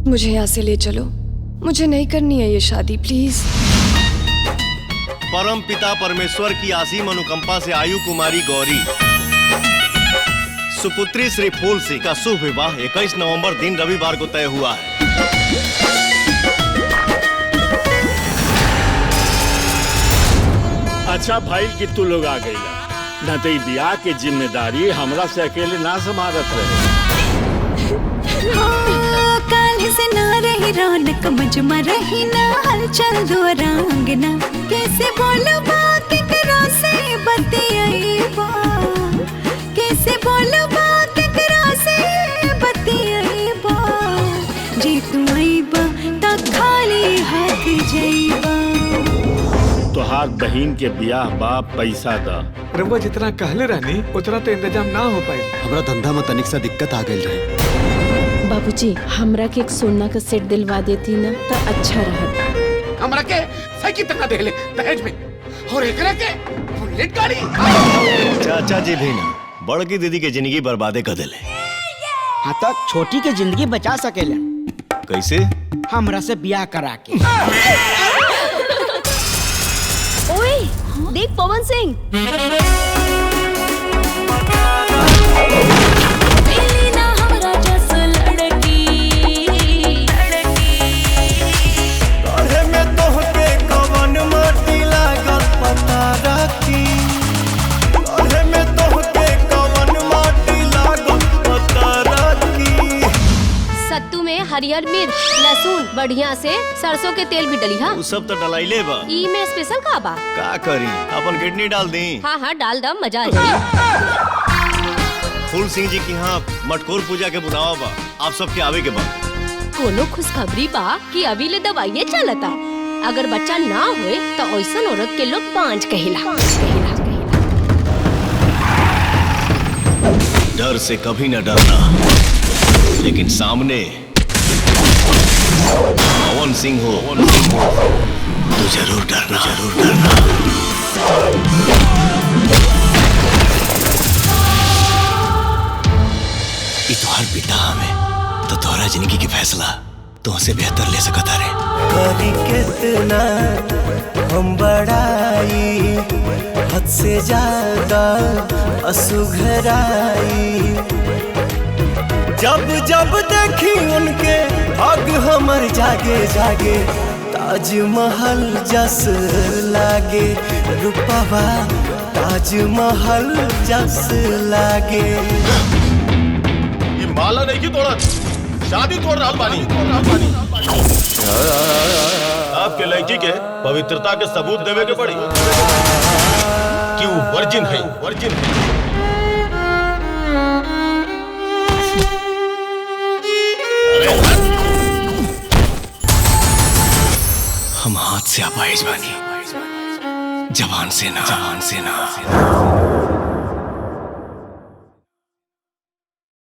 मुझे यहाँ से ले चलो, मुझे नहीं करनी है ये शादी, प्लीज। परम पिता परमेश्वर की असीम अनुकंपा से आयु कुमारी गौरी सुपुत्री श्री फूल सिंह का शुभ विवाह 21 नवंबर दिन रविवार को तय हुआ है। अच्छा भाई कि तू लोग आ गई न तो ब्याह की जिम्मेदारी हमरा से अकेले ना संभालत रहे। काले से ना रही रौनक मजमा रही ना हलचल दो रंगना कैसे बोलो बाकी करो से बतियाईबा कैसे बोलो बाकी करो से बतियाईबा जी तू आईबा ता खाली हाथ जाईबा। तोहार बहन के ब्याह बाप पैसा दा रउआ जितना कहले रहनी उतना तो इंतजाम ना हो पाई। हमरा धंधा में तनिक सा दिक्कत आ गई रहे। बाबूजी हमरा के एक सोना का सेट दिलवा देती ना तो अच्छा रहत। हमरा के साइकिल तक दे ले दहेज में और एकरा के बुलेट गाड़ी। चाचा जी भी ना बड़की दीदी के जिंदगी बर्बादे कर देले। हाँ तो छोटी के जिंदगी बचा सकेले। कैसे? हमरा से ब्याह करा के। ओए देख पवन सिंह। सत्तू में हरियर मिर्च लहसुन बढ़िया से सरसों के तेल भी डली। हाँ सब तो डलाइले बा। ई में स्पेशल का बा का करी अपन किडनी डाल दी। हाँ हाँ डाल दम मजा आ जाए। फूल सिंह जी की यहाँ मटकोर पूजा के बुलावा बा, आप सबके आवे के बाद। कोनो खुशखबरी बा कि अभी ले दवाइये चलता, अगर बच्चा ना हुए तो ऐसा औरत के लोग पांच कहेला। डर से कभी न डरना, लेकिन सामने पवन सिंह हो तो जरूर डरना, जरूर डरना। ये तोहर पिता हमें तो तोहरा जिंदगी की फैसला तुमसे बेहतर ले सकता रे। कभी कितना हम बड़ाई हद से ज्यादा असुघराई जब जब देखी उनके आग हमर जागे जागे ताजमहल जस लागे रूपवा ताजमहल जस लागे। ये माला नहीं की तोड़ा शादी तोड़ रहा पानी। आपके लड़की के पवित्रता के सबूत देवे के पड़ी कि वो वर्जिन है, वर्जिन है। हम हाथ से अपाहिज बानी, जवान से ना, जवान से ना।